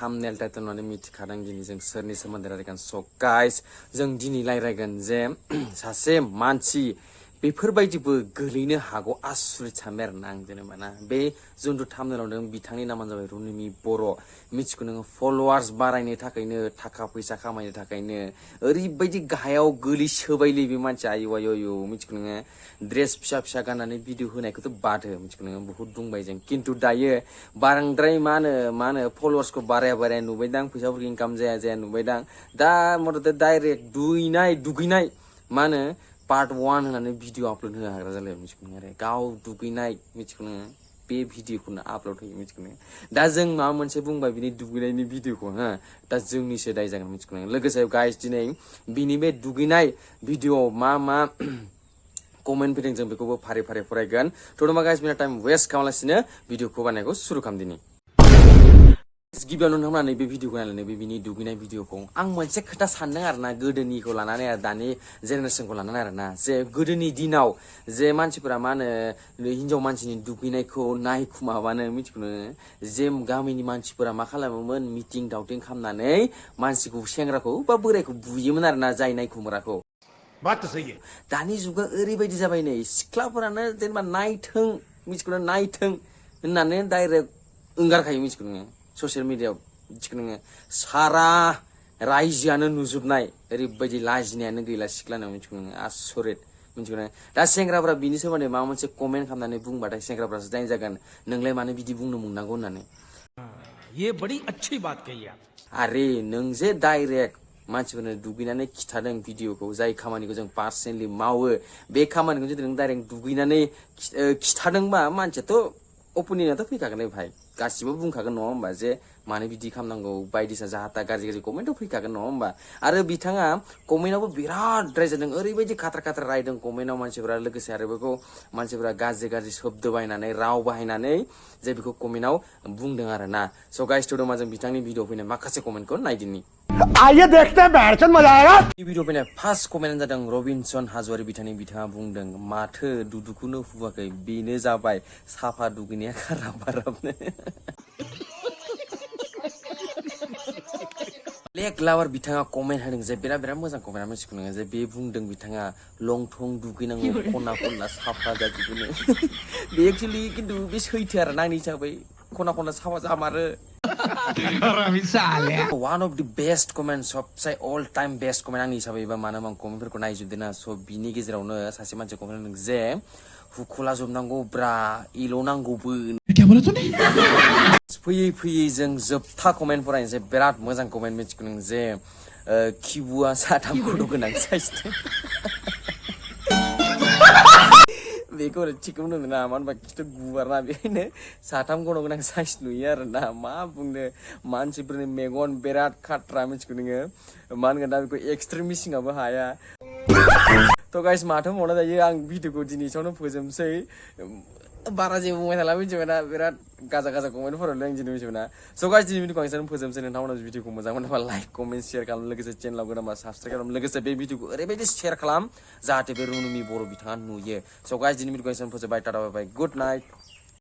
thumbnail title नानै मिथिखादों दिनै जों सोरनि सोमोन्दै रायलायगोन so guys जों दिनै रायलायगोन जे सासे मानसि बेफोरबायदिबो गोलैनो हागौ आसुरित सानबाय आरो ना आं जेनेबा ना बे जुनथु thumbnail दं बिथांनि नामानो जाबाय रुनिमि बर' मिथिगौ नोङो फलोवार्स बारायनो थाखायनो थाखा फैसा खामायनो थाखायनो ओरैबायदि गाहायाव गोलैसोबायलै बे मानसिया आयौ आयौ आयौ मिथिगौ नोङो ड्रेस फिसा फिसा गाननानै भिडिअ होनायखौथ' बाद हो मिथिगौ नोङो बहुत बुंबाय जों खिन्थु दायो बारांद्राय मा होनो फलोवार्सखौ बाराया नुबायदां फैसाफोरखौ इनकाम जाया नुबायदां दा मथथे डाइरेक्ट दुगैनाय मा होनो पार्ट 1 होननानै भिडिअ आपलोड होनो हाग्रा जालाय मिथिगौ नोङो आरो गाव दुगैनाय मिथिगौ नोङो बे भिडिअखौनो आपलोड होयो मिथिगौ नोङो दा जों माबा मोनसे बुंबाय बिनि दुगैनायनि भिडिअखौ हो दा जोंनिसो दाय जागोन मिथिगौ नोङो लोगोसे गाइस दिनै बिनि बे दुगैनाय भिडिअ मा कमेन्ट फैदों जों बेखौबो फारि फरायगोन थ' गाइस बिना टाइम वेस्ट खालामालासिनो भिडिअखौ बानायनायखौ सुरु खालामदिनि गिबियावनो नोंथांमोना नैबे भिडिअखौ नायनानै बिनि दुगैनाय भिडिअखौ आं मोनसे खोथा सानदों आरो ना गोदोनिखौ लानानै आरो दानि जेनेरेसनखौ लानानै आरो ना जे गोदोनि दिनाव जे मानसिफोरा मा होनो हिनजाव मानसिनि दुगैनायखौ नायखुमाबानो मिथिगौ जे गामिनि मानसिफोरा मा खालामोमोन मिटिं दावटिं खालामनानै मानसिखौ सेंग्राखौ बा बोरायखौ बुयोमोन आरो ना जाय नायखुमग्राखौ दानि जुगा ओरैबायदि जाबाय नै सिख्लाफोरानो जेनेबा नायथों मिथिगौ नायथों होननानै डाइरेक्ट ओंगारखायो मिथिगौ नोङो ससियेल मिडियायाव मिथिगौ नोङो सारा रायजोआनो नुजोबनाय ओरैबायदि लाजिनायानो गैला सिख्लानाव मिथिगौ नोङो आसरित मिथिगौ नोङो दा सेंग्राफ्रा बिनि सोमोन्दै माबा मोनसे कमेन्ट खालामनानै बुंबाथाय सेंग्राफ्रासो दाय जागोन नोंलाय मानो बिदि बुंनो मोननांगौ होननानै ये बड़ी अच्छी बात कही आप आरे नों जे डाइरेक्ट मानसिफोरनो दुगैनानै खिथादों भिडिअखौ जाय खामानिखौ जों पार्सनेलि मावो बे खामानिखौ जुदि नों डाइरेक्ट दुगैनानै खिथादोंबा मानसियाथ' अपिनियनाथ' फैखागोन भाई गासिबो बुंखागोन नङा होमबा जे मानो बिदि खालामनांगौ बायदिसिना जाहाथा गाज्रि कमेन्टआव फैखागोन नङा होमबा आरो बिथाङा कमेन्टआवबो बिराद रायजादों ओरैबायदि खाथ्रा रायदों कमेन्टआव मानसिफोरा लोगोसे आरो बेखौ मानसिफोरा गाज्रि शब्द बाहायनानै राव बाहायनानै जे बेखौ कमेन्टआव बुंदों आरो ना स' गाइस थ' जों बिथांनि भिडिअ फैनाय माखासे कमेन्टखौ नायदिनि आइए देखते हैं बैठचंद मजा आएगा भिडिअ फैनाय फार्स्ट कमेन्ट जादों रबिनसन हाजवारि बिथाङा बुंदों माथो दुदुखौनो हुवाखै बेनो जाबाय साफा दुगैनाया खाराबनो ब्लेक लावार बिथाङा कमेन्ट होदों जे बिराद मोजां कमेन्ट मिथिगौ नोङो जे बे बुंदों बिथाङा लं थं दुगैनांगौ खना साफा जाजोबोनो बे एक्चुअलि खिन्थु बे सैथो आरो ना आंनि हिसाबै खना साफा जामारो one of the best comments सबसे all time best comment आंनि हिसाबै बा मानो आं कमेन्टफोरखौ नायजोबदों ना स' बिनि गेजेरावनो सासे मानसि कमेन्ट होदों जे हुखुला जोबनांगौ ब्रा इल'नांगौबो फैयै जों जोबथा कमेन्ट फरायनोसै बिराद मोजां कमेन्ट मिथिगौ नों जे किबुआ साथाम खर' गोनां साइज बेखौ थिगखौनो होनो ना मानो होनबा खिथु गुवारना बेखायनो साथाम खर' गोनां साइज नुयो आरो ना मा बुंनो मानसिफोरनि मेगन बिराद खाट्रा मिथिगौ नोङो मा होनगोन दा बेखौ एक्सट्रिम मिसिङाबो हाया थ' गाइस माथो मावना जायो आं भिडिअखौ दिनैसावनो फोजोबसै बारा जेबो बुंबाय थाला मिथिबाय ना बिराद गाजा कमेन्ट फरायदों आं दिनै मिथिबाय ना स' गाइस दिनै भिडिअखौ आं एसेबां फोजोबसै नोंथांमोना भिडिअखौ मोजां मोनोबा लाइक कमेन्ट शेयार खालाम लोगोसे चेनेलाव गोदानबा साबसक्राइब खालाम लोगोसे बे भिडिअखौ ओरैबायदि शेयार खालाम जाहाथे बे रुनुमि बर' बिथाङा नुयो स' गाइस दिनै भिडिअखौ एसेबां फोजोबबाय टाटा बाय बाय गुड नाइट